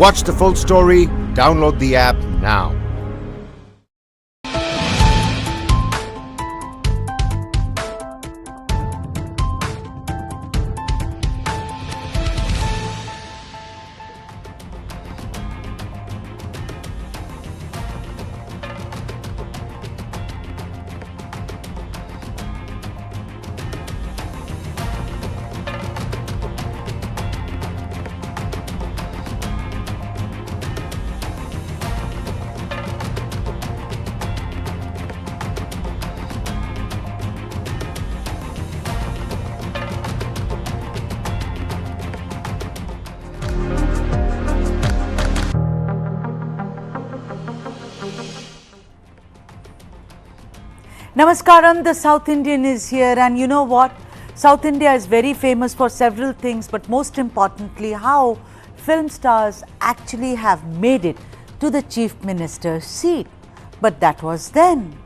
Watch the full story. Download the app now. Namaskaram, the South Indian is here, and you know what? South India is very famous for several things, but most importantly, how film stars actually have made it to the Chief Minister's seat. But that was then,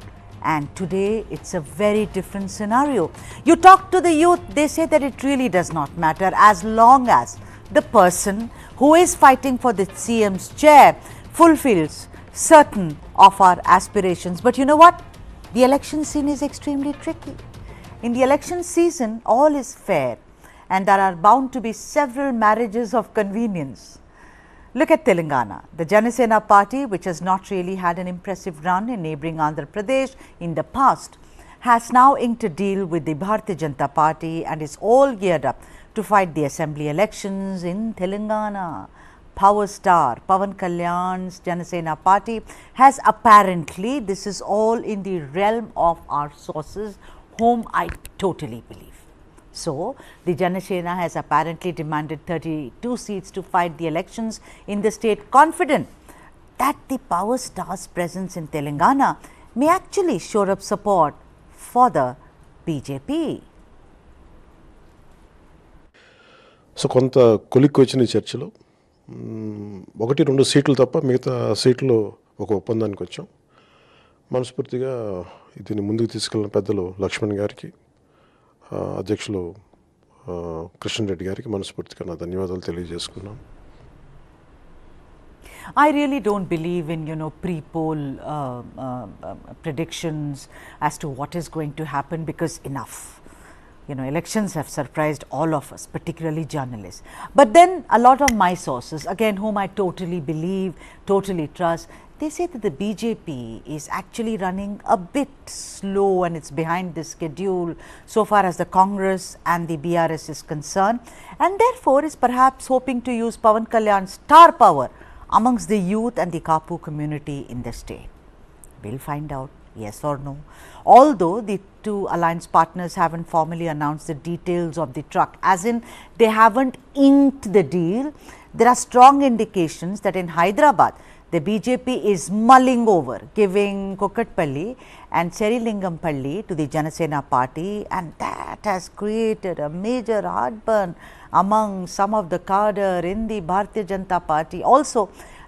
and today it's a very different scenario. You talk to the youth, they say that it really does not matter as long as the person who is fighting for the CM's chair fulfills certain of our aspirations. But you know what? The election scene is extremely tricky. In the election season, all is fair and there are bound to be several marriages of convenience. Look at Telangana. The Jana Sena party, which has not really had an impressive run in neighbouring Andhra Pradesh in the past, has now inked a deal with the Bharatiya Janata party and is all geared up to fight the assembly elections in Telangana. Power star Pawan Kalyan's Jana Sena party has apparently, this is all in the realm of our sources, whom I totally believe. So, the Jana Sena has apparently demanded 32 seats to fight the elections in the state, confident that the power star's presence in Telangana may actually shore up support for the BJP. So, కొంత కొలిక్కి వచ్చిన చర్చలో 1-2 సీట్లు తప్ప మిగతా సీట్లు ఒక ఒప్పందానికి వచ్చాం. మనస్ఫూర్తిగా దీన్ని ముందుకు తీసుకెళ్లిన పెద్దలు లక్ష్మణ్ గారికి, అధ్యక్షులు కృష్ణ రెడ్డి గారికి మనస్ఫూర్తిగా నా ధన్యవాదాలు తెలియజేసుకున్నాను. I really don't believe in, pre-poll predictions as to what is going to happen, because enough. Elections have surprised all of us, particularly journalists. But then a lot of my sources, again, whom I totally believe, totally trust, they say that the BJP is actually running a bit slow and it's behind the schedule so far as the Congress and the BRS is concerned, and therefore is perhaps hoping to use Pawan Kalyan's star power amongst the youth and the Kapu community in the state. We'll find out, yes or no. Although the two alliance partners haven't formally announced the details of the truck, as in they haven't inked the deal, there are strong indications that in Hyderabad, the BJP is mulling over giving Kokatpalli and Serilingampalli to the Jana Sena party, and that has created a major heartburn among some of the cadre in the Bharatiya Janata party. Also,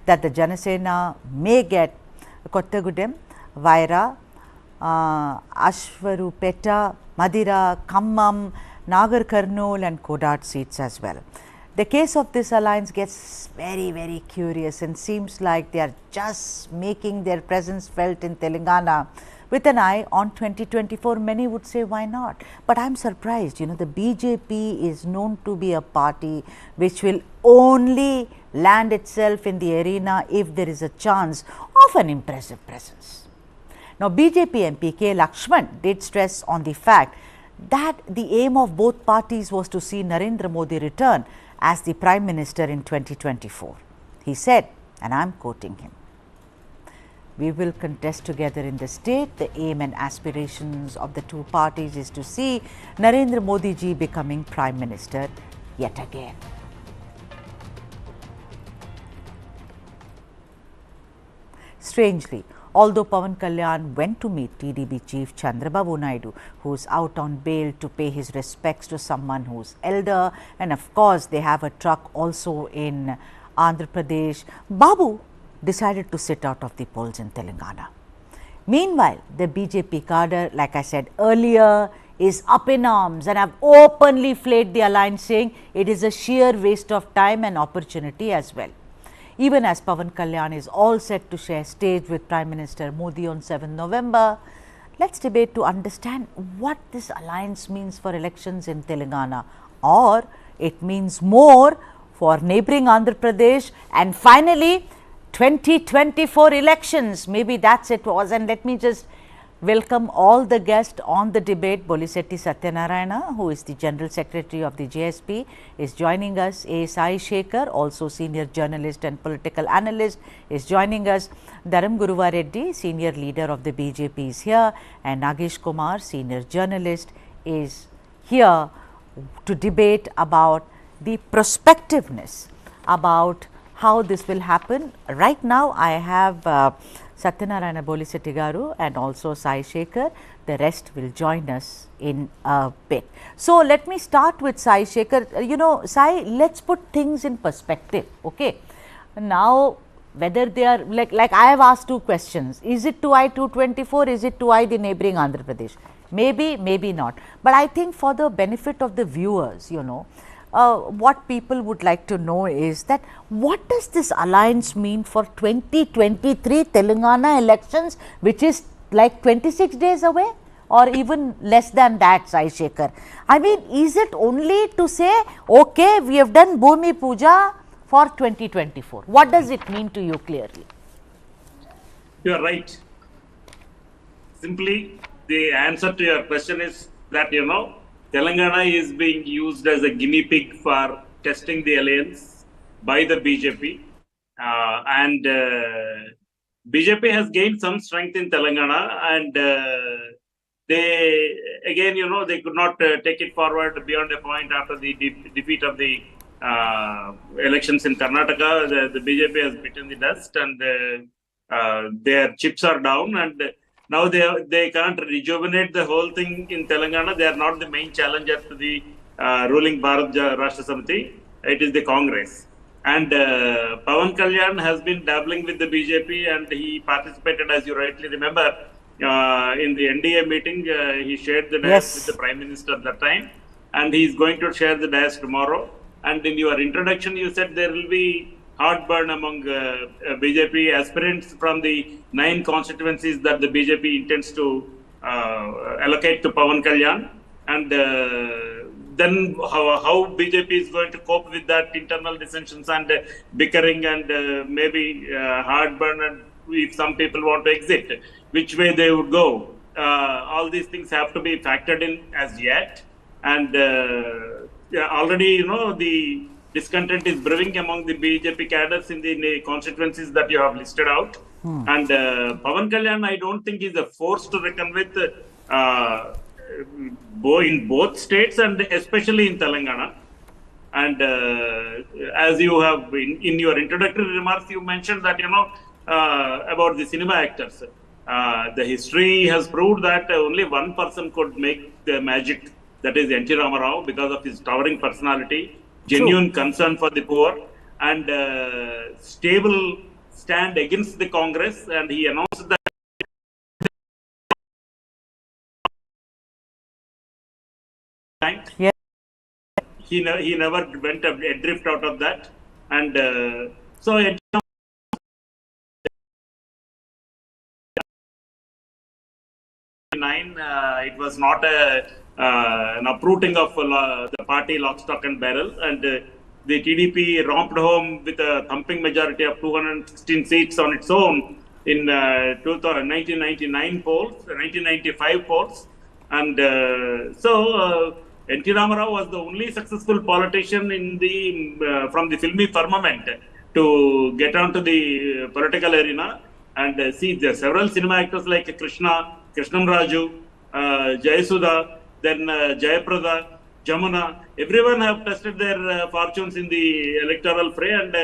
that the Jana Sena may get Kottagudem, Vaira, Ashwarupeta, Madira, Khammam, Nagar Karnool and Kodat seats as well. The case of this alliance gets very, very curious and seems like they are just making their presence felt in Telangana with an eye on 2024. Many would say, why not? But I am surprised, the BJP is known to be a party which will only land itself in the arena if there is a chance of an impressive presence. Now, BJP MP K. Lakshman did stress on the fact that the aim of both parties was to see Narendra Modi return as the Prime Minister in 2024. He said, and I am quoting him, "We will contest together in the state. The aim and aspirations of the two parties is to see Narendra Modi ji becoming Prime Minister yet again." Strangely, although Pawan Kalyan went to meet TDP chief Chandrababu Naidu, who is out on bail to pay his respects to someone who is elder, and of course they have a truck also in Andhra Pradesh, Babu decided to sit out of the polls in Telangana. Meanwhile, the BJP cadre, like I said earlier, is up in arms and have openly flayed the alliance, saying it is a sheer waste of time and opportunity as well. even as Pawan Kalyan is all set to share stage with Prime Minister Modi on 7 November. Let's debate to understand what this alliance means for elections in Telangana, or it means more for neighbouring Andhra Pradesh, and finally 2024 elections. Maybe that's it was. And let me just welcome all the guests on the debate. Bolisetti Satyanarayana, who is the General Secretary of the JSP, is joining us. A. Sai Shekhar, also senior journalist and political analyst, is joining us. Dharam Guruva Reddy, senior leader of the BJP, is here, and Nagesh Kumar, senior journalist, is here to debate about the prospectiveness about how this will happen. Right now, I have Satyanarayana Bolisetti Garu and also Sai Shekhar. The rest will join us in a bit. So, let me start with Sai Shekhar. Sai, let's put things in perspective, okay? Now, whether they are like I have asked two questions. Is it 2I 224? Is it 2I the neighbouring Andhra Pradesh? Maybe, maybe not. But I think for the benefit of the viewers, what people would like to know is that what does this alliance mean for 2023 Telangana elections, which is like 26 days away or even less than that, Sai Shekhar? I mean, is it only to say, okay, we have done Bhumi Puja for 2024? What does it mean to you clearly? You are right. Simply, the answer to your question is that, Telangana is being used as a guinea pig for testing the alliance by the BJP. And BJP has gained some strength in Telangana, and they, again, they could not take it forward beyond a point after the defeat of the elections in Karnataka. The BJP has bitten the dust, and their chips are down, and now they can't rejuvenate the whole thing in Telangana. They are not the main challenger to the ruling Bharat Rashtra Samiti. It is the Congress. And Pawan Kalyan has been dabbling with the BJP, and he participated, as you rightly remember, in the NDA meeting. He shared the dais with the Prime Minister at that time, and he is going to share the dais tomorrow. And in your introduction, you said there will be heartburn among BJP aspirants from the 9 constituencies that the BJP intends to allocate to Pawan Kalyan. And then how BJP is going to cope with that internal dissensions and bickering and maybe heartburn, and if some people want to exit, which way they would go. All these things have to be factored in as yet. And already, the discontent is brewing among the BJP cadres in the constituencies that you have listed out. And Pawan Kalyan, I don't think is a force to reckon with in both states and especially in Telangana. And as you have in your introductory remarks, you mentioned that, about the cinema actors. The history has proved that only one person could make the magic, that is N.T. Rama Rao, because of his towering personality, genuine concern for the poor, and stable stand against the Congress. And he announced that he never went adrift out of that. And so it was not an uprooting of the party lock, stock and barrel, and the TDP romped home with a thumping majority of 216 seats on its own in 1999 polls, 1995 polls. And so N.T. Rama Rao was the only successful politician in the from the filmy firmament to get onto the political arena. And see, there are several cinema actors like Krishnam Raju, Jayasudha, then Jayaprada, Jamuna, everyone have tested their fortunes in the electoral fray, and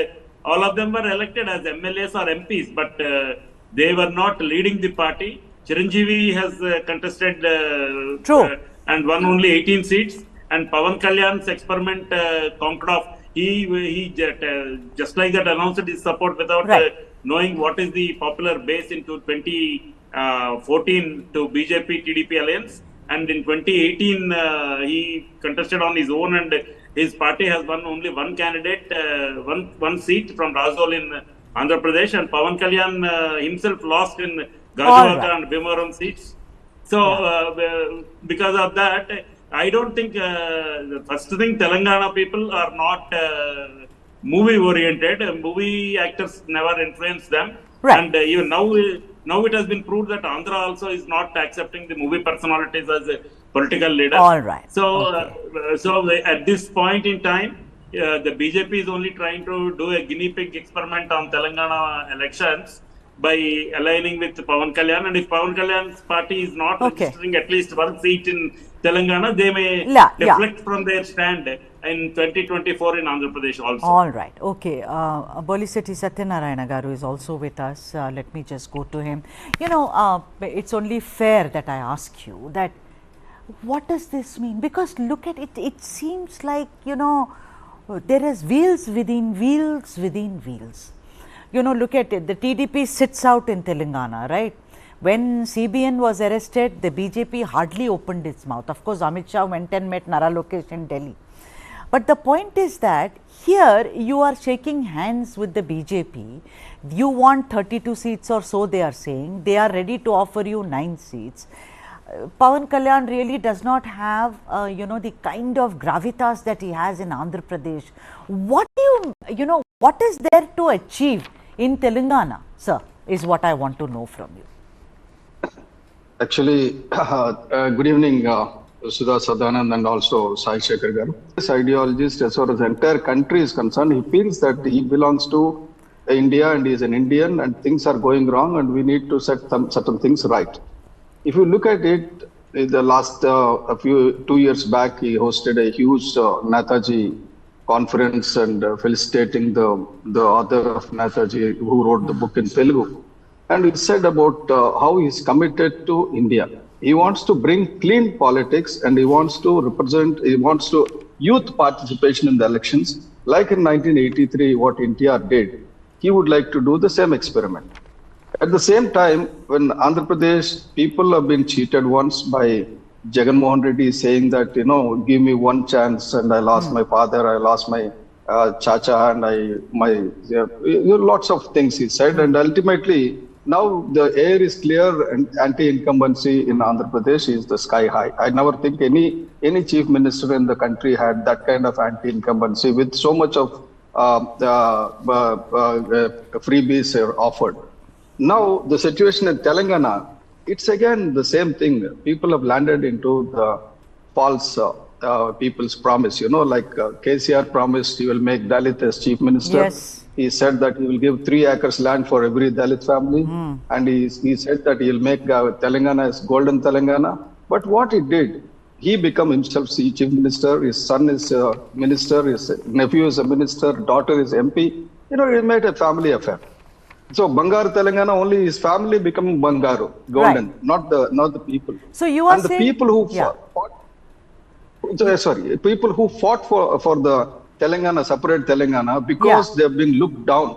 all of them were elected as MLAs or MPs, but they were not leading the party. Chiranjeevi has contested and won only 18 seats, and Pawan Kalyan's experiment conked off. He just like that announced his support without knowing what is the popular base into 2014 to BJP TDP alliance. And in 2018, he contested on his own and his party has won only one candidate, one seat from Rajol in Andhra Pradesh, and Pawan Kalyan himself lost in Gajwaka and Bhimavaram seats. So, because of that, I don't think the first thing, Telangana people are not movie oriented. Movie actors never influence them. Right. And even now it has been proved that Andhra also is not accepting the movie personalities as political leaders. All right. So, so at this point in time, the BJP is only trying to do a guinea pig experiment on Telangana elections by aligning with Pawan Kalyan. And if Pawan Kalyan's party is not registering at least one seat in Telangana, they may deflect from their stand in 2024 in Andhra Pradesh also. All right. Okay. Boliseti Satyanarayana Garu is also with us. Let me just go to him. You know, it's only fair that I ask you that what does this mean? Because look at it, it seems like, you know, there is wheels within wheels within wheels. You know, look at it, the TDP sits out in Telangana, right? When CBN was arrested, the BJP hardly opened its mouth. Of course, Amit Shah went and met Nara Lokesh in Delhi. But the point is that here you are shaking hands with the BJP. You want 32 seats or so, they are saying. They are ready to offer you 9 seats. Pawan Kalyan really does not have, you know, the kind of gravitas that he has in Andhra Pradesh. What do you know, what is there to achieve in Telangana, sir, is what I want to know from you. Actually, good evening, Sudha Sadanand and also Sai Shekhar Garu. This ideologist, as far as the entire country is concerned, he feels that he belongs to India and he is an Indian and things are going wrong and we need to set some certain things right. If you look at it, in the last 2 years back, he hosted a huge Netaji conference and felicitating the author of Netaji who wrote the book in Telugu. And he said about how he is committed to India. He wants to bring clean politics and he wants to youth participation in the elections. Like in 1983, what NTR did, he would like to do the same experiment. At the same time, when Andhra Pradesh people have been cheated once by Jagan Mohan Reddy saying that, you know, give me one chance and I lost my father, I lost my chacha and lots of things he said. And ultimately, now the air is clear and anti-incumbency in Andhra Pradesh is the sky high. I never think any chief minister in the country had that kind of anti-incumbency with so much of freebies are offered. Now the situation in Telangana, it's again the same thing. People have landed into the false people's promise. You know, like KCR promised he will make Dalit as chief minister. Yes. He said that he will give 3 acres land for every Dalit family. And he said that he will make Telangana as golden Telangana. But what he did, he became himself chief minister. His son is a minister. His nephew is a minister. Daughter is MP. You know, he made a family affair. So Bangaru Telangana, only his family become Bangaru, golden, not the people. So you are and saying, the people who people who fought for the Telangana, separate Telangana, because they have been looked down,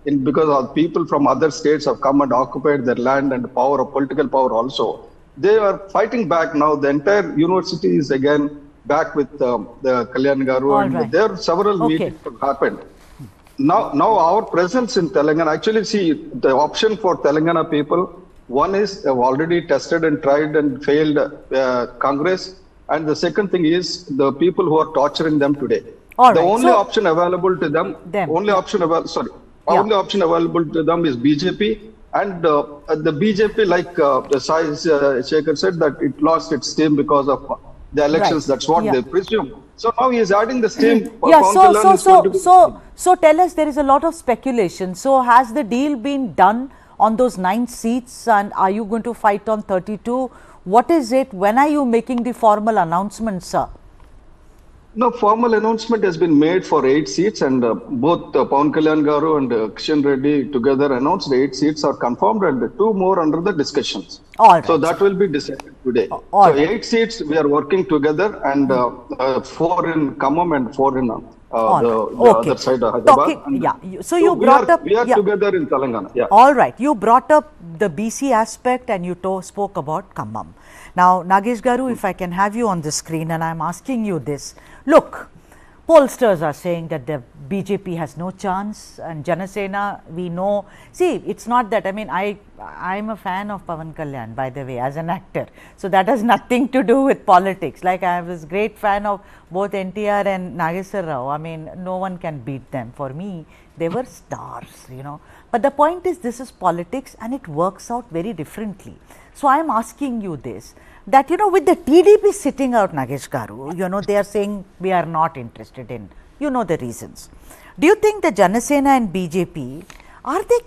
because of people from other states have come and occupied their land and power, political power also. They are fighting back now. The entire university is again back with the Kalyan Garu, and there are several meetings have happened. Now our presence in Telangana, actually see the option for Telangana people, one is they've already tested and tried and failed Congress, and the second thing is the people who are torturing them today. The only option available to them, only option available to them is BJP, and the BJP, like Sai Shekhar said, that it lost its steam because of the elections. That's what they presume. So now he is adding the steam. So tell us, there is a lot of speculation. So has the deal been done on those 9 seats, and are you going to fight on 32? What is it? When are you making the formal announcement, sir? No, formal announcement has been made for 8 seats, and both Pawan Kalyan Garu and Kishan Reddy together announced 8 seats are confirmed and 2 more under the discussions. So that will be decided today. 8 seats we are working together, and 4 in Khammam and 4 in the other side of Hyderabad. So you brought up... We are together in Telangana. All right. You brought up the BC aspect and you spoke about Khammam. Now, Nagesh Garu, if I can have you on the screen, and I am asking you this. Look, Pollsters are saying that the BJP has no chance, and Jana Sena, we know. See, it's not that. I mean, I'm a fan of Pawan Kalyan, by the way, as an actor. So that has nothing to do with politics. Like, I was great fan of both NTR and Nageswar Rao. I mean, no one can beat them. For me, they were stars, you know. But the point is, this is politics, and it works out very differently. So I'm asking you this, that, you know, with the TDP sitting out, Nagesh Garu, you know, they are saying we are not interested in, you know, the reasons. Do you think the Jana Sena and BJP, are they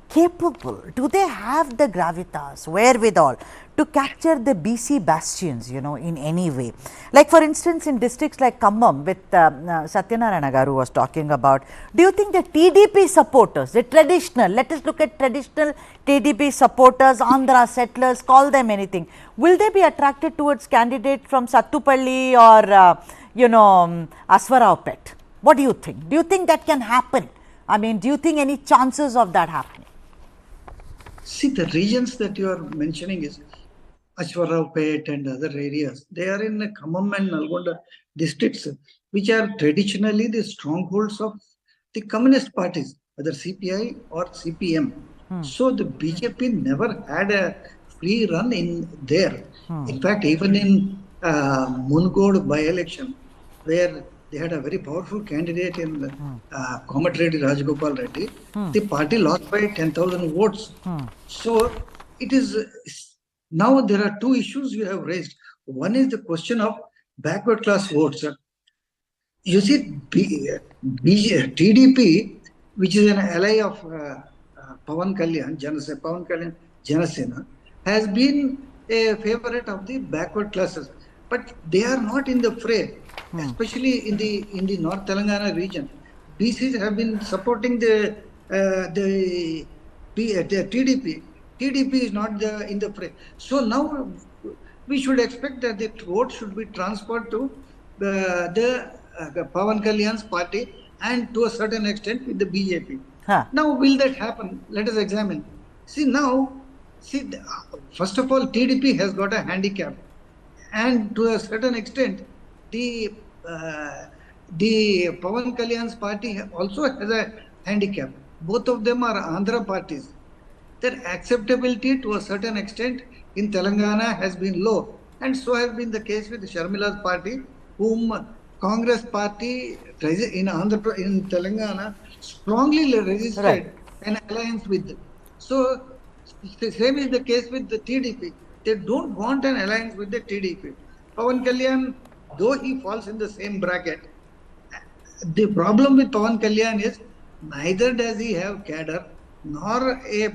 capable? Do they have the gravitas, wherewithal to capture the BC bastions, you know, in any way? Like, for instance, in districts like Khammam, with Satyanarayana Garu was talking about, do you think the TDP supporters, the traditional, let us look at traditional TDP supporters, Andhra settlers, call them anything, will they be attracted towards candidates from Sattupalli or, you know, Aswaraupet? What do you think? Do you think that can happen? I mean, do you think any chances of that happening? See, the regions that you are mentioning is Ashwaraupet and other areas. They are in the Khammam and Nalgonda districts, which are traditionally the strongholds of the communist parties, whether CPI or CPM. So the BJP never had a free run in there. In fact, even in Mungod by-election, where they had a very powerful candidate in Komatreddy Rajagopal Reddy, the party lost by 10,000 votes. So it is, now there are two issues you have raised. One is the question of backward class votes. You see, TDP, which is an ally of Pawan Kalyan, Jana Sena, has been a favorite of the backward classes. But they are not in the fray, especially in the North Telangana region. BCs have been supporting the TDP. TDP is not in the fray. So now we should expect that the vote should be transferred to the Pawan Kalyan's party and to a certain extent with the BJP. Now, will that happen? Let us examine. See, first of all, TDP has got a handicap. And to a certain extent, the Pawan Kalyan's party also has a handicap. Both of them are Andhra parties. Their acceptability to a certain extent in Telangana has been low. And so has been the case with Sharmila's party, whom Congress party in Telangana strongly registered an alliance with. So the same is the case with the TDP. They don't want an alliance with the TDP. Pawan Kalyan, though he falls in the same bracket, the problem with Pawan Kalyan is neither does he have cadre, nor a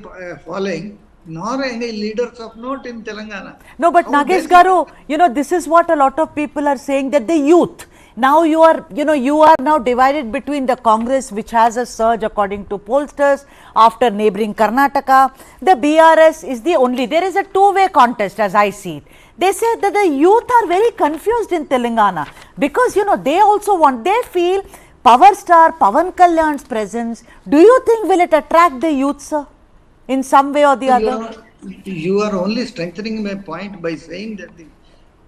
following, nor any leaders of note in Telangana. No, but Nagesh Garu, you know, this is what a lot of people are saying, that the youth, now you are now divided between the Congress, which has a surge according to pollsters after neighboring Karnataka. The BRS is the only, there is a two-way contest as I see it. They say that the youth are very confused in Telangana because, you know, they also want, they feel power star Pawan Kalyan's presence. Do you think will it attract the youth, sir, in some way or the other? You are only strengthening my point by saying that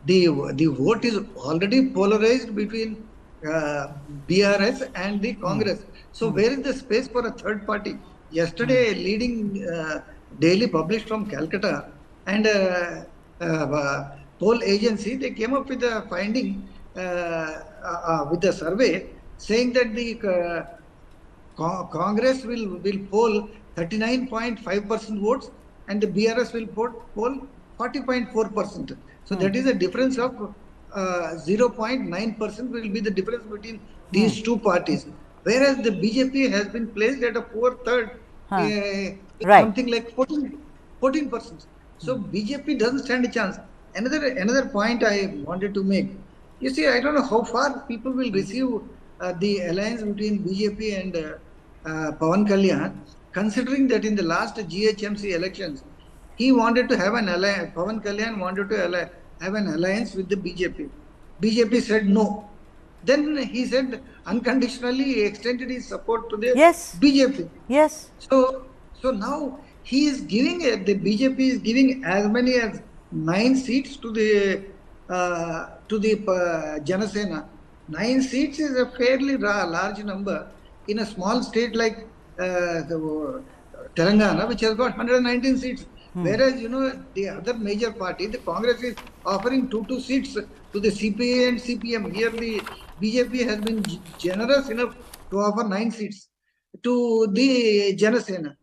the vote is already polarized between BRS and the Congress. So where is the space for a third party? Yesterday, a leading daily published from Calcutta and poll agency, they came up with a finding with a survey saying that the Congress will poll 39.5% votes and the BRS will poll 40.4%. So that is a difference of 0.9% will be the difference between these two parties. Whereas the BJP has been placed at a poor third, something like 14%. So BJP doesn't stand a chance. Another point I wanted to make. You see, I don't know how far people will receive the alliance between BJP and Pawan Kalyan, considering that in the last GHMC elections, he wanted to have an alliance, Pawan Kalyan wanted to have an alliance with the BJP. BJP said no. Then he said unconditionally he extended his support to the BJP. Yes. So now he is giving, the BJP is giving as many as 9 seats to the Jana Sena. 9 seats is a fairly large number in a small state like Telangana, which has got 119 seats. Whereas, the other major party, the Congress, is offering 2 seats to the CPA and CPM. Here, the BJP has been generous enough to offer 9 seats to the Jana Sena.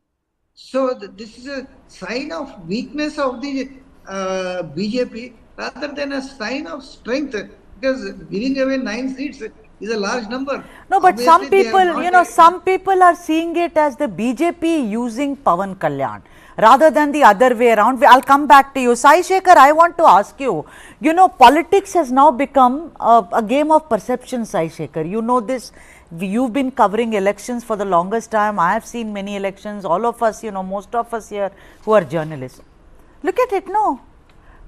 So this is a sign of weakness of the BJP rather than a sign of strength, because giving away 9 seats is a large number. No, but Obviously, some they have people, not some people are seeing it as the BJP using Pawan Kalyan rather than the other way around. I'll come back to you. Sai Shekhar, I want to ask you, politics has now become a game of perception, Sai Shekhar. You know this. You've been covering elections for the longest time. I have seen many elections. All of us, most of us here who are journalists. Look at it, no.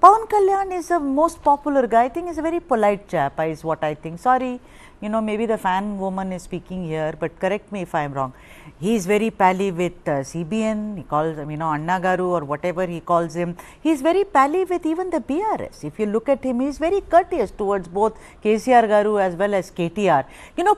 Pawan Kalyan is the most popular guy. I think he's a very polite chap, is what I think. Sorry, maybe the fan woman is speaking here, but correct me if I am wrong. He is very pally with CBN, he calls him, Anna Garu or whatever he calls him. He is very pally with even the BRS. If you look at him, he is very courteous towards both KCR Garu as well as KTR.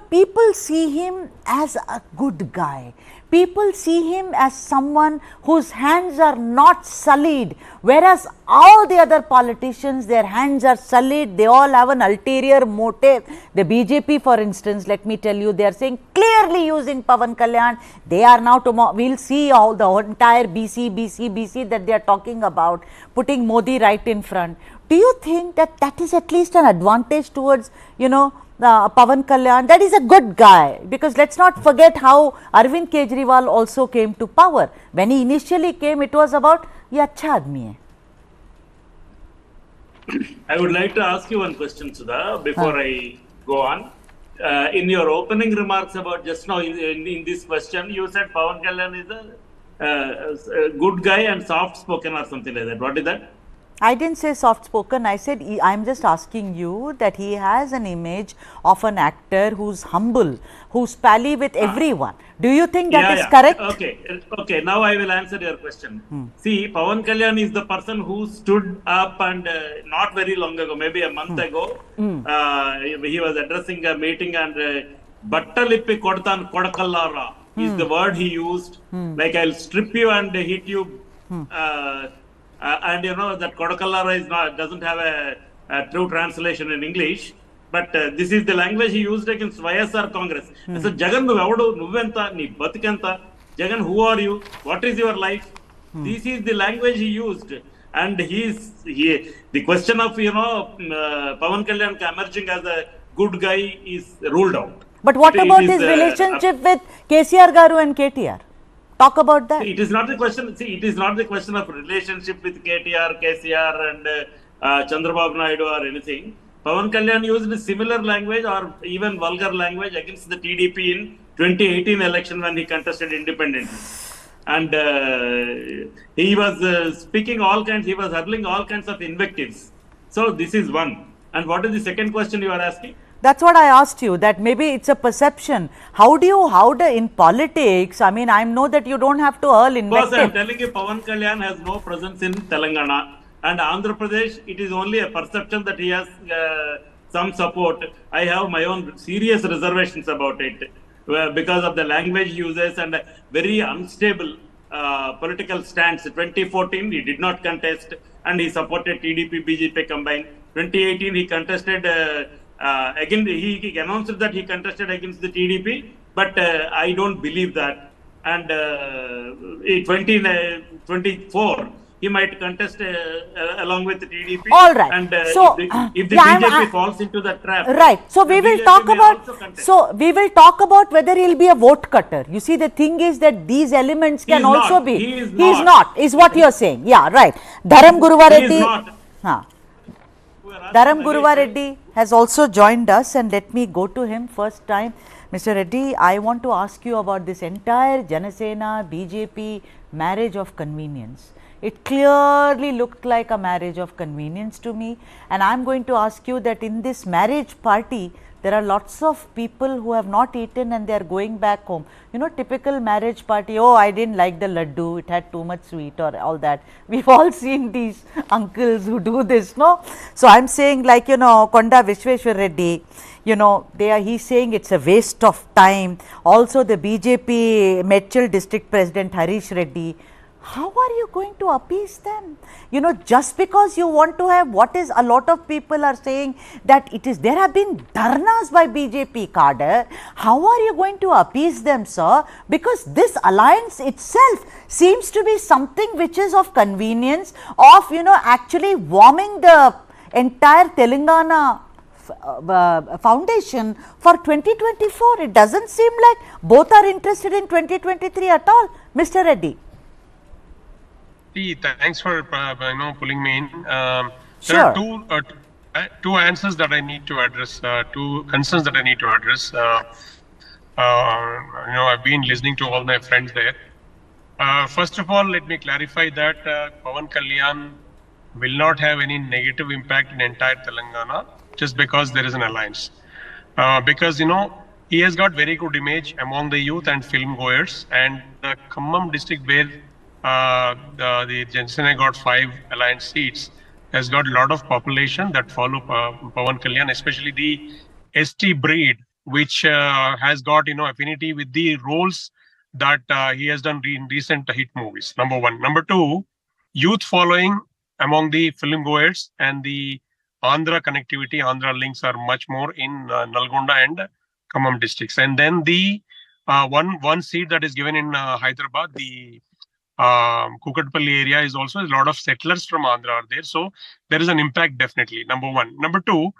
People see him as a good guy. People see him as someone whose hands are not sullied, whereas all the other politicians, their hands are sullied, they all have an ulterior motive. The BJP, for instance, let me tell you, they are saying clearly using Pawan Kalyan. They are now, tomorrow, we'll see all the entire BC that they are talking about, putting Modi right in front. Do you think that is at least an advantage towards, Pawan Kalyan? That is a good guy, because let's not forget how Arvind Kejriwal also came to power. When he initially came, it was about, ye acha aadmi hai. I would like to ask you one question, Sudha, before I go on. In your opening remarks about just now, in this question, you said Pawan Kalyan is a good guy and soft spoken or something like that. What is that? I didn't say soft spoken. I said I'm just asking you that he has an image of an actor who's humble, who's pally with everyone. Do you think that is correct? Okay. Now I will answer your question. See, Pawan Kalyan is the person who stood up and not very long ago, maybe a month ago, he was addressing a meeting and Battalippi Kodtan Kodakallara is the word he used. Like, I'll strip you and hit you. And that Kodakallara doesn't have a true translation in English, but this is the language he used against YSR Congress. So, Jagan, nuventa, ni batikanta. Jagan, who are you? What is your life? This is the language he used. And the question of, Pawan Kalyan emerging as a good guy is ruled out. But what about his relationship with KCR Garu and KTR? Talk about that. It is not the question. See, it is not the question of relationship with KTR, KCR, and Chandrababu Naidu or anything. Pawan Kalyan used a similar language or even vulgar language against the TDP in 2018 election when he contested independently. And he was speaking all kinds. He was hurling all kinds of invectives. So this is one. And what is the second question you are asking? That's what I asked you, that maybe it's a perception. How in politics, I mean, I know that you don't have to hurl invective. Because I'm telling you, Pawan Kalyan has no presence in Telangana. And Andhra Pradesh, it is only a perception that he has some support. I have my own serious reservations about it because of the language uses and very unstable political stance. 2014, he did not contest and he supported TDP, BJP combined. 2018, he contested... again, he announced that he contested against the TDP, but I don't believe that. And in 2024, he might contest along with the TDP. All right. And so, if the BJP falls into the trap, right. So we will talk about. So we will talk about whether he'll be a vote cutter. You see, the thing is that these elements can also be. He is not. Is what you are saying? Yeah, right. Dharam Guruva Reddy. He is not. Dharam Guruva Reddy has also joined us, and let me go to him first time. Mr. Reddy, I want to ask you about this entire Jana Sena BJP marriage of convenience. It clearly looked like a marriage of convenience to me, and I am going to ask you that in this marriage party, there are lots of people who have not eaten and they are going back home. Typical marriage party, oh, I didn't like the laddu, it had too much sweet or all that. We've all seen these uncles who do this, no? So I'm saying, like, Konda Vishweshwar Reddy, you know, he's saying it's a waste of time. Also the BJP Medchal district president Harish Reddy. How are you going to appease them? You know, just because you want to have what is a lot of people are saying that it is, there have been dharnas by BJP cadre. How are you going to appease them, sir? Because this alliance itself seems to be something which is of convenience, of, you know, actually warming the entire Telangana foundation for 2024. It doesn't seem like both are interested in 2023 at all, Mr. Reddy. Thanks for pulling me in. Sure. There are two answers that I need to address, two concerns that I need to address. I've been listening to all my friends there. First of all, let me clarify that Pawan Kalyan will not have any negative impact in entire Telangana just because there is an alliance. Because, you know, he has got very good image among the youth and film goers, and the Khammam district where the Jana Sena got 5 alliance seats has got a lot of population that follow Pawan Kalyan, especially the ST breed, which has got, you know, affinity with the roles that he has done in recent hit movies. Number one. Number two, youth following among the film goers and the Andhra connectivity, Andhra links are much more in Nalgonda and Khammam districts. And then the one seat that is given in Hyderabad, the Kukatpalli area, is also a lot of settlers from Andhra are there. So there is an impact definitely. Number one. Number two,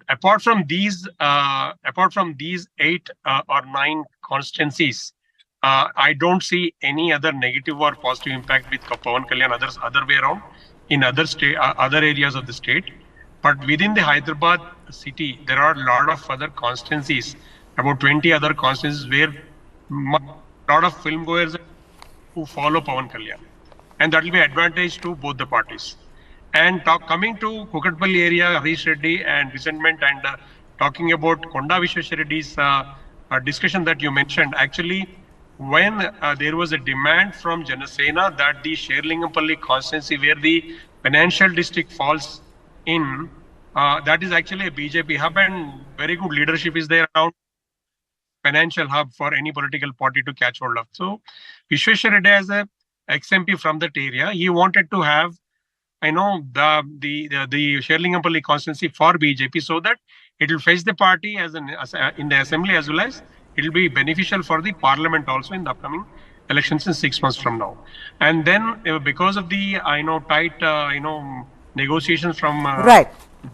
apart from these 8 or 9 constituencies, I don't see any other negative or positive impact with Pawan Kalyan. Other way around in other areas of the state. But within the Hyderabad city, there are a lot of other constituencies, about 20 other constituencies where a lot of film goers who follow Pawan Kalyan, and that will be advantage to both the parties. And coming to Kukatpalli area, Harish Reddy and resentment, and talking about Konda Vishweshwar Reddy's discussion that you mentioned, actually, when there was a demand from Jana Sena that the Sherlingampalli constituency, where the financial district falls in, that is actually a BJP hub, and very good leadership is there around financial hub for any political party to catch hold of. So Vishweshwar Reddy as a ex-MP from that area, he wanted to have, I know, the Sherlingampalli constituency for BJP, so that it will face the party in the assembly, as well as it will be beneficial for the parliament also in the upcoming elections in 6 months from now. And then because of the tight negotiations from Right.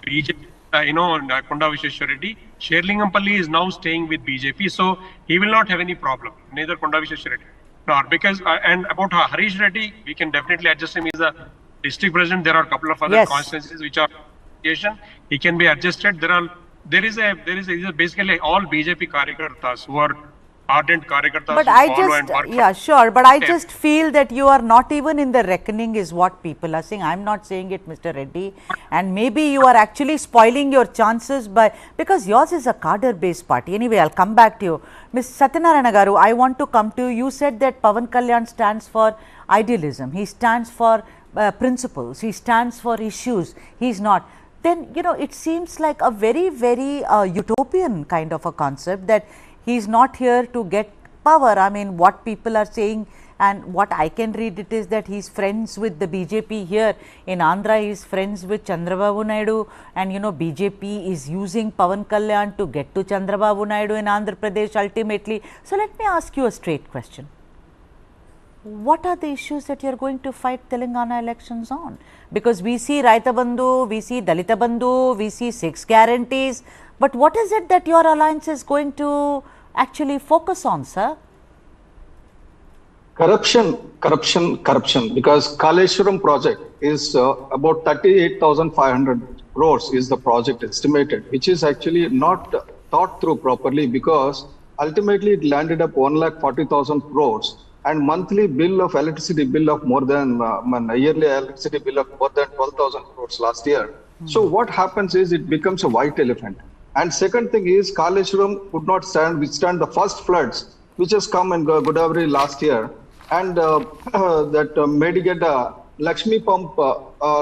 BJP, Konda Vishweshwar Reddy, Sherlingampalli is now staying with BJP, so he will not have any problem, neither Konda Vishweshwar Reddy nor, because and about Harish Reddy, we can definitely adjust him. He is a district president. There are a couple of other constituencies which are he can be adjusted. There is basically all BJP karyakartas who are ardent karyakartas. But I just, but I just feel that you are not even in the reckoning is what people are saying. I'm not saying it, Mr. Reddy, and maybe you are actually spoiling your chances because yours is a cadre-based party. Anyway, I'll come back to you. Ms. Satyanarayana Garu, I want to come to you. You said that Pawan Kalyan stands for idealism. He stands for principles. He stands for issues. He's not. Then, you know, it seems like a very, very utopian kind of a concept that he's not here to get power. I mean, what people are saying and what I can read it is that he's friends with the BJP here in Andhra. He's friends with Chandrababu Naidu, and you know, BJP is using Pawan Kalyan to get to Chandrababu Naidu in Andhra Pradesh ultimately. So let me ask you a straight question. What are the issues that you are going to fight Telangana elections on? Because we see Raita Bandhu, we see Dalita Bandhu, we see 6 guarantees. But what is it that your alliance is going to actually focus on, sir? Corruption. Because Kaleshwaram project is about 38,500 crores is the project estimated, which is actually not thought through properly, because ultimately it landed up 1,40,000 crores. And monthly bill of electricity bill of more than a yearly electricity bill of more than 12,000 crores last year. So what happens is it becomes a white elephant. And second thing is Kaleshwaram could not withstand the first floods which has come in Godavari last year, and made it get a Lakshmi pump,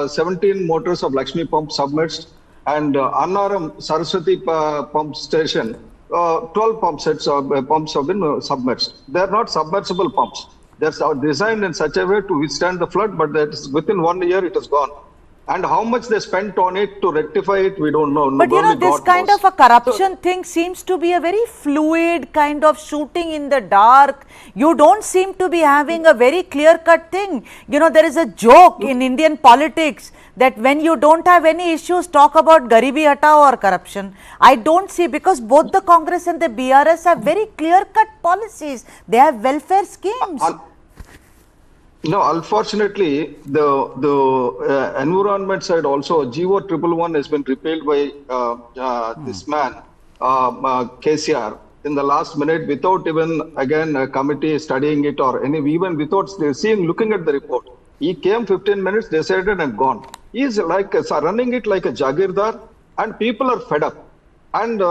17 motors of Lakshmi pump submerged, and Annaram Saraswati pump station, 12 pumps have been submerged. They are not submersible pumps. They are designed in such a way to withstand the flood, but that is within 1 year it is gone. And how much they spent on it to rectify it, we don't know. But you know, this God kind knows. of a corruption thing seems to be a very fluid kind of shooting in the dark. You don't seem to be having a very clear-cut thing. You know, there is a joke in Indian politics that when you don't have any issues, talk about Garibi Hatao or corruption. I don't see, because both the Congress and the BRS have very clear-cut policies. They have welfare schemes. No, unfortunately, the environment side also, GO 111 has been repealed by this man, KCR, in the last minute without even, again, a committee studying it or even without looking at the report. He came 15 minutes, decided and gone. He is like running it like a jagirdar, and people are fed up. And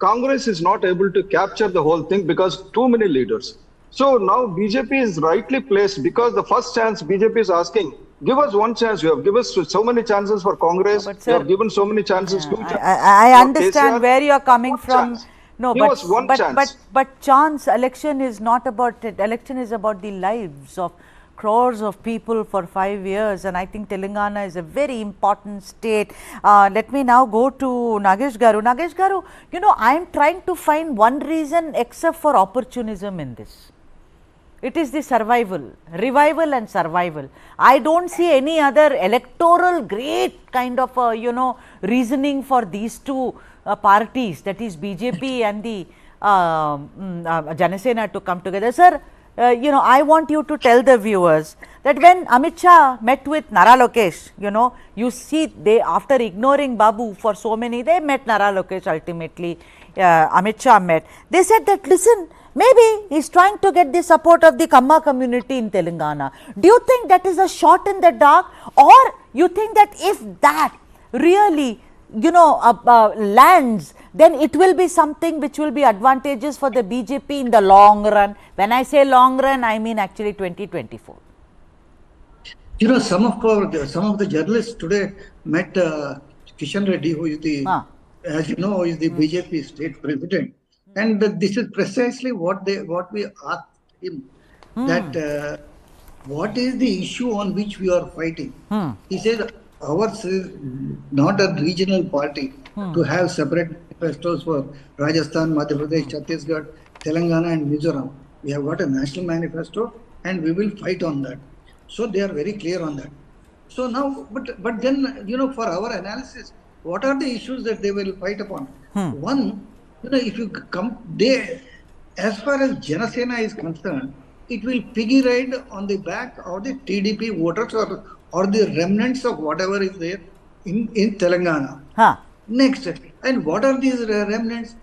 Congress is not able to capture the whole thing because too many leaders. So now BJP is rightly placed, because the first chance BJP is asking, give us one chance. You have given us so many chances for Congress. But You sir, have given so many chances to I understand KCR, where you are coming from. chance. No, Give us one chance. but chance, election is not about it. Election is about the lives of crores of people for 5 years, and I think Telangana is a very important state. Let me now go to Nagesh Garu. Nagesh Garu, you know, I am trying to find one reason except for opportunism in this. It is the survival, revival and survival. I don't see any other electoral great kind of reasoning for these two parties, that is BJP and the Jana Sena, to come together. Sir, I want you to tell the viewers that when Amit Shah met with Nara Lokesh, you see, they, after ignoring Babu for so many, they met Nara Lokesh ultimately. Amit Shah met. They said that, listen, maybe he's trying to get the support of the Kamma community in Telangana. Do you think that is a shot in the dark, or you think that if that really, lands, then it will be something which will be advantageous for the BJP in the long run? When I say long run, I mean actually 2024. Some of the journalists today met Kishan Reddy, who is the, as you know, is the BJP state president. And this is precisely what we asked him, that what is the issue on which we are fighting? He said, ours is not a regional party to have separate manifestos for Rajasthan, Madhya Pradesh, Chhattisgarh, Telangana and Mizoram. We have got a national manifesto and we will fight on that. So they are very clear on that. So now, but then, for our analysis, what are the issues that they will fight upon? One, if you come there, as far as Jana Sena is concerned, it will piggy ride on the back of the TDP voters or the remnants of whatever is there in Telangana. Next, and what are these remnants?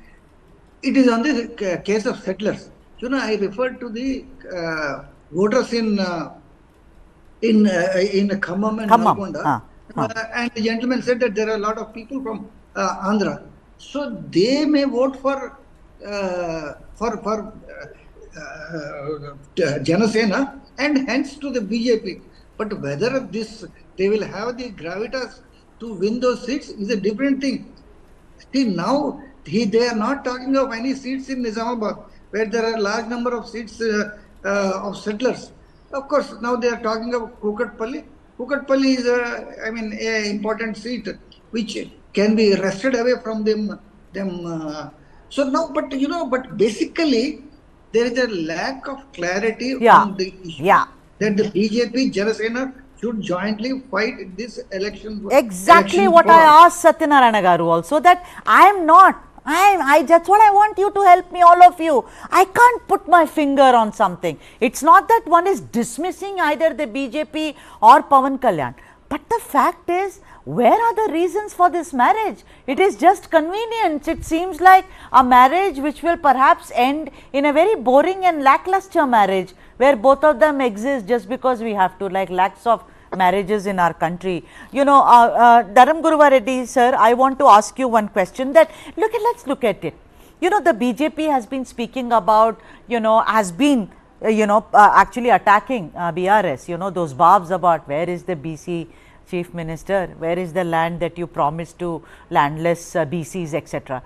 It is on the case of settlers. I referred to the voters in Khammam and Nalgonda, and the gentleman said that there are a lot of people from Andhra. So they may vote for Jana Sena and hence to the BJP. But whether they will have the gravitas to win those seats is a different thing. See, now they are not talking of any seats in Nizamabad, where there are a large number of seats of settlers. Of course, now they are talking of Kukatpalli. Kukatpalli is an important seat which can be wrested away from them. So now, but basically, there is a lack of clarity on the issue that the BJP, Jana Sena should jointly fight this election. Exactly what I asked Satyanarayana Garu also, that that's what I want you to help me, all of you. I can't put my finger on something. It's not that one is dismissing either the BJP or Pawan Kalyan. But the fact is, where are the reasons for this marriage? It is just convenience. It seems like a marriage which will perhaps end in a very boring and lackluster marriage, where both of them exist just because we have to, like lakhs of marriages in our country. Dharam Guruva Reddy sir, I want to ask you one question, that let's look at it. The BJP has been speaking about, has been actually attacking BRS, those barbs about where is the BC Chief Minister, where is the land that you promised to landless BCs, etc.?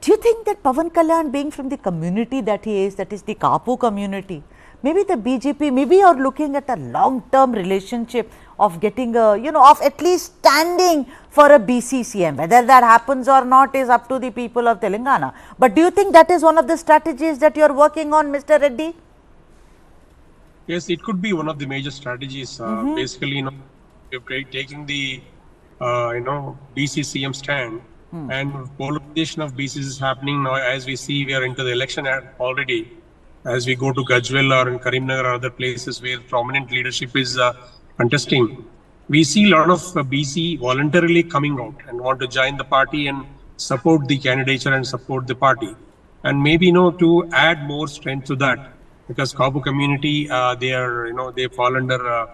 Do you think that Pawan Kalyan, being from the community that he is, that is the Kapu community, maybe the BJP, maybe you are looking at a long-term relationship of getting a, of at least standing for a BC CM. Whether that happens or not is up to the people of Telangana. But do you think that is one of the strategies that you are working on, Mr. Reddy? Yes, it could be one of the major strategies. Basically, we're taking the, BCCM stand, and polarization of BCs is happening now. As we see, we are into the election already. As we go to Gajwel or in Karimnagar or other places where prominent leadership is contesting, we see a lot of BC voluntarily coming out and want to join the party and support the candidature and support the party. And maybe, to add more strength to that, because Kapu community, they fall under,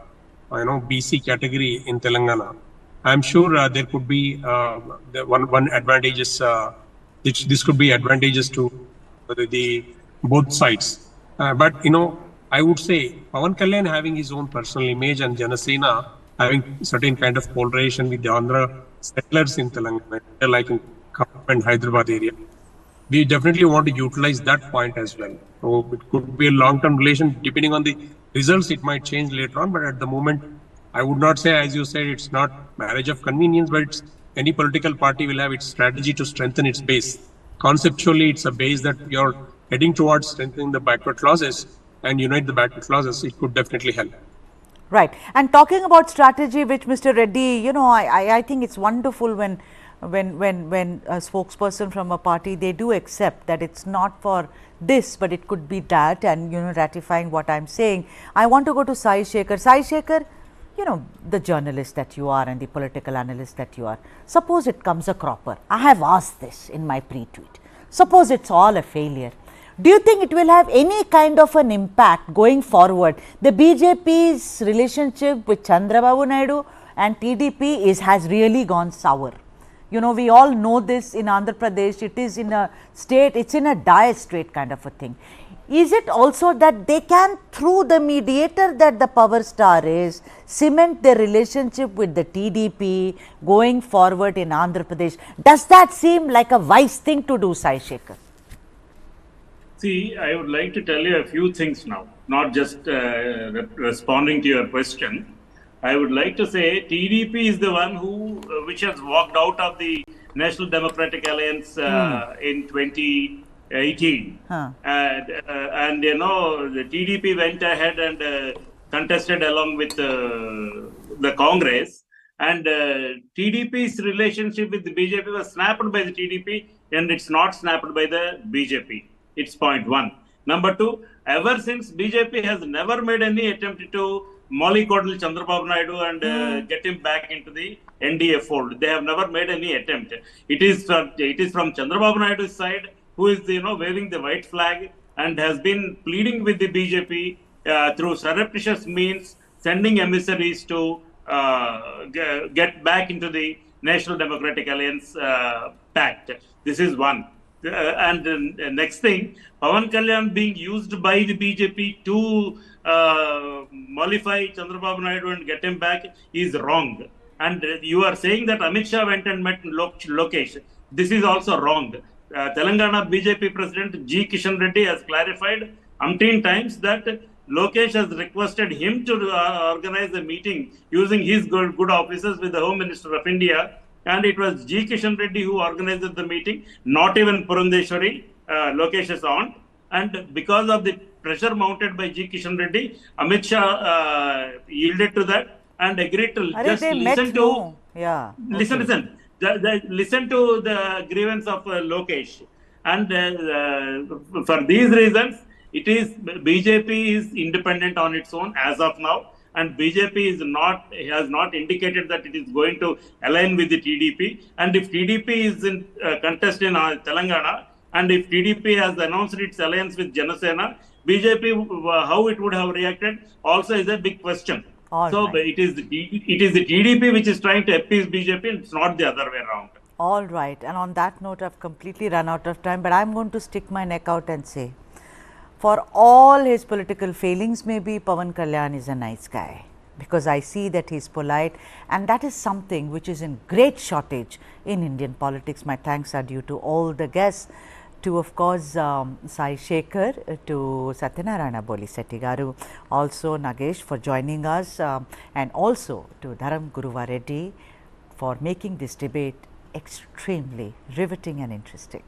BC category in Telangana. I'm sure there could be one advantages. This could be advantageous to the both sides. But I would say Pawan Kalyan having his own personal image and Jana Sena having certain kind of polarization with the Andhra settlers in Telangana, like in Kapu and Hyderabad area. We definitely want to utilize that point as well. So it could be a long-term relation. Depending on the results, it might change later on. But at the moment, I would not say, as you said, it's not marriage of convenience, but any political party will have its strategy to strengthen its base. Conceptually, it's a base that you're heading towards strengthening the backward clauses and unite the backward clauses. It could definitely help. Right. And talking about strategy, which Mr. Reddy, I think it's wonderful when a spokesperson from a party, they do accept that it's not for this, but it could be that, and ratifying what I'm saying. I want to go to Sai Shekhar. Sai Shekhar, the journalist that you are and the political analyst that you are, suppose it comes a cropper. I have asked this in my pre-tweet. Suppose it's all a failure. Do you think it will have any kind of an impact going forward? The BJP's relationship with Chandrababu Naidu and TDP has really gone sour. We all know this in Andhra Pradesh. It is in a state, it's in a dire strait kind of a thing. Is it also that they can, through the mediator that the power star is, cement their relationship with the TDP going forward in Andhra Pradesh? Does that seem like a wise thing to do, Sai Shekhar? See, I would like to tell you a few things now, not just responding to your question. I would like to say TDP is the one which has walked out of the National Democratic Alliance in 2018. And the TDP went ahead and contested along with the Congress. And TDP's relationship with the BJP was snapped by the TDP, and it's not snapped by the BJP. It's point one. Number two, ever since BJP has never made any attempt to mollycoddle Chandrababu Naidu and get him back into the NDA fold. They have never made any attempt. It is from Chandrababu Naidu's side, who is waving the white flag and has been pleading with the BJP through surreptitious means, sending emissaries to get back into the National Democratic Alliance pact. This is one. And next thing, Pawan Kalyan being used by the BJP to mollify Chandrababu Naidu and get him back is wrong. And you are saying that Amit Shah went and met Lokesh. This is also wrong. Telangana BJP President G. Kishan Reddy has clarified umpteen times that Lokesh has requested him to organize a meeting using his good offices with the Home Minister of India. And it was G. Kishan Reddy who organized the meeting, not even Purandeshwari, Lokesh's aunt. And because of the pressure mounted by G. Kishan Reddy, Amit Shah yielded to that and agreed to listen to the grievance of Lokesh. And for these reasons, BJP is independent on its own as of now. And BJP has not indicated that it is going to align with the TDP. And if TDP is in contest in Telangana, and if TDP has announced its alliance with Jana Sena, BJP, how it would have reacted also is a big question. It is the TDP which is trying to appease BJP, and it's not the other way around. All right. And on that note, I've completely run out of time, but I'm going to stick my neck out and say, for all his political failings, maybe Pawan Kalyan is a nice guy. because I see that he is polite, and that is something which is in great shortage in Indian politics. My thanks are due to all the guests, to of course Sai Shekhar, to Satyanarayana Bolisetti Garu, also Nagesh for joining us, and also to Dharam Guruva Reddy for making this debate extremely riveting and interesting.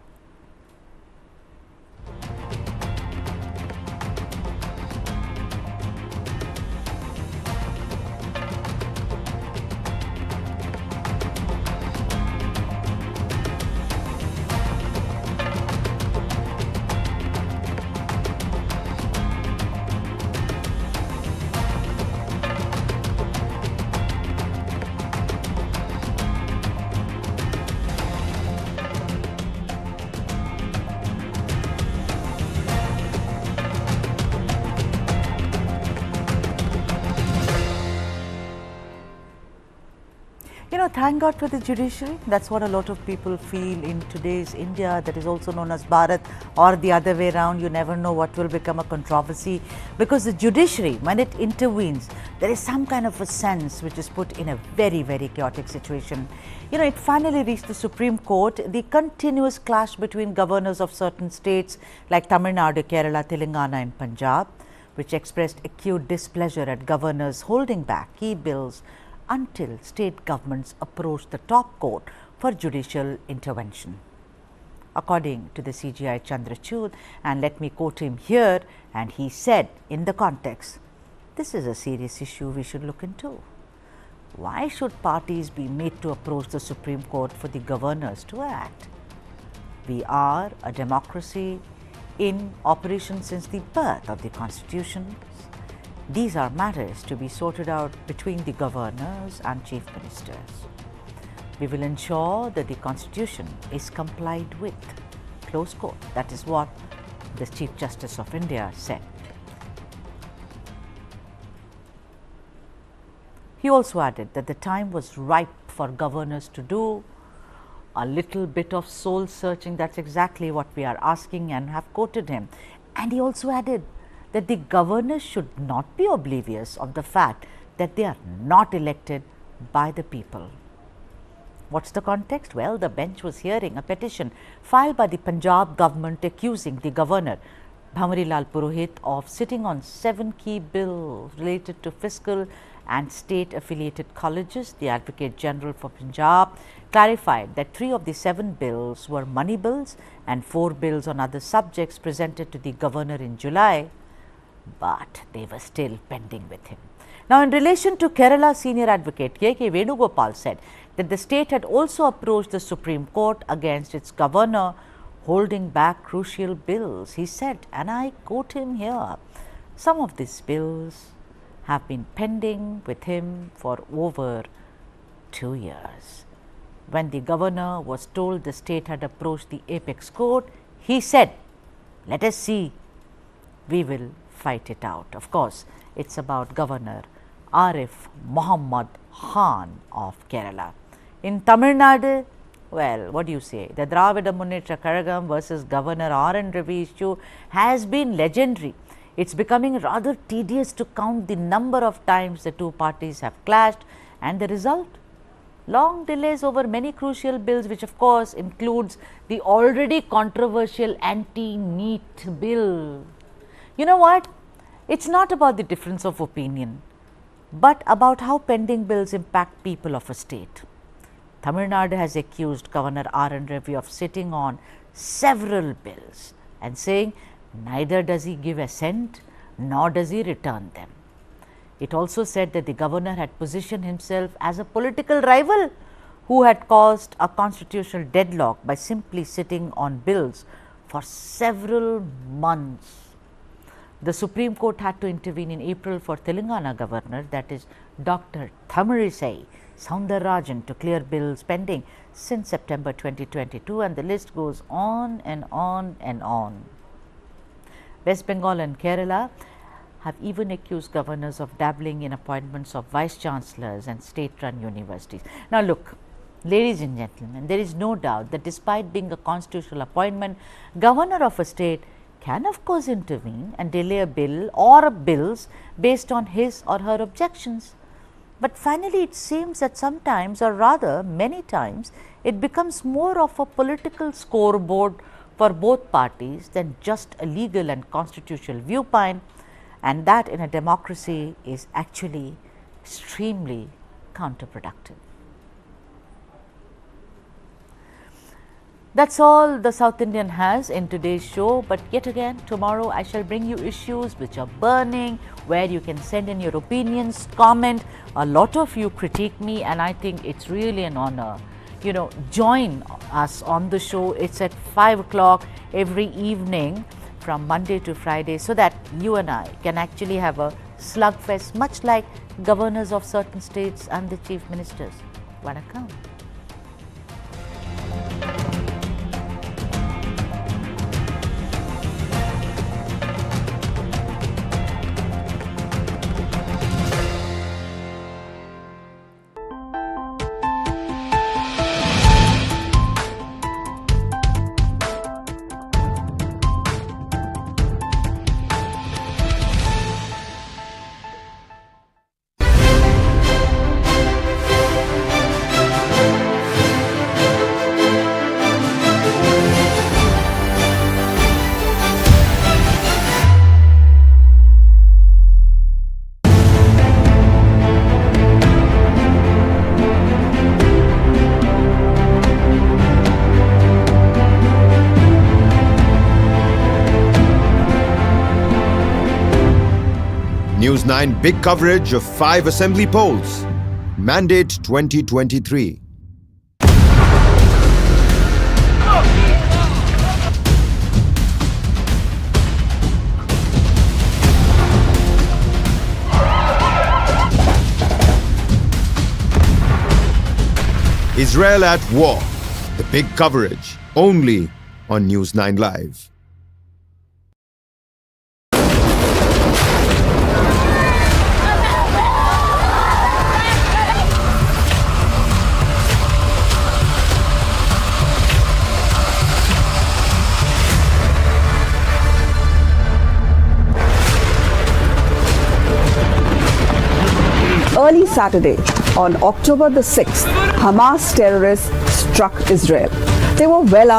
Thank God for the judiciary. That's what a lot of people feel in today's India, that is also known as Bharat, or the other way around. You never know what will become a controversy, because the judiciary, when it intervenes, there is some kind of a sense which is put in a very, very chaotic situation. It finally reached the Supreme Court. The continuous clash between governors of certain states like Tamil Nadu, Kerala, Telangana and Punjab, which expressed acute displeasure at governors holding back key bills until state governments approached the top court for judicial intervention. According to the CGI Chandrachud, and let me quote him here, and he said in the context, this is a serious issue we should look into. Why should parties be made to approach the Supreme Court for the governors to act? We are a democracy in operation since the birth of the Constitution. These are matters to be sorted out between the governors and chief ministers. We will ensure that the Constitution is complied with. Close quote. That is what the Chief Justice of India said. He also added that the time was ripe for governors to do a little bit of soul searching. That's exactly what we are asking, and have quoted him. And he also added that the governors should not be oblivious of the fact that they are not elected by the people. What's the context? Well, the bench was hearing a petition filed by the Punjab government accusing the governor, Bhanwarilal Purohit, of sitting on 7 key bills related to fiscal and state affiliated colleges. The Advocate General for Punjab clarified that 3 of the 7 bills were money bills and 4 bills on other subjects presented to the governor in July, but they were still pending with him. Now, in relation to Kerala, senior advocate K.K. Venugopal said that the state had also approached the Supreme Court against its governor holding back crucial bills. He said, and I quote him here, some of these bills have been pending with him for over 2 years. When the governor was told the state had approached the apex court, he said, let us see, we will fight it out. Of course, it's about Governor Arif Muhammad Khan of Kerala. In Tamil Nadu, well, what do you say? The Dravida Munnetra Kazhagam versus Governor R.N. Ravi issue has been legendary. It's becoming rather tedious to count the number of times the two parties have clashed, and the result? Long delays over many crucial bills, which of course includes the already controversial anti-NEET bill. You know what? It's not about the difference of opinion, but about how pending bills impact people of a state. Tamil Nadu has accused Governor R.N. Ravi of sitting on several bills and saying neither does he give assent nor does he return them. It also said that the governor had positioned himself as a political rival who had caused a constitutional deadlock by simply sitting on bills for several months. The Supreme Court had to intervene in April for Telangana governor, that is Dr. Tamilisai Soundararajan, to clear bills pending since September 2022, and the list goes on and on and on. West Bengal and Kerala have even accused governors of dabbling in appointments of vice chancellors and state-run universities. Now look, ladies and gentlemen, there is no doubt that despite being a constitutional appointment, governor of a state can of course intervene and delay a bill or bills based on his or her objections. But finally, it seems that sometimes, or rather many times, it becomes more of a political scoreboard for both parties than just a legal and constitutional viewpoint, and that in a democracy is actually extremely counterproductive. That's all the South Indian has in today's show, but yet again tomorrow I shall bring you issues which are burning, where you can send in your opinions, comment. A lot of you critique me, and I think it's really an honor. Join us on the show. It's at 5 o'clock every evening from Monday to Friday, so that you and I can actually have a slugfest, much like governors of certain states and the chief ministers. Vanakkam. News9 big coverage of 5 assembly polls. Mandate 2023. Israel at war. The big coverage only on News9 Live. Early Saturday, on October the 6th, Hamas terrorists struck Israel. They were well armed.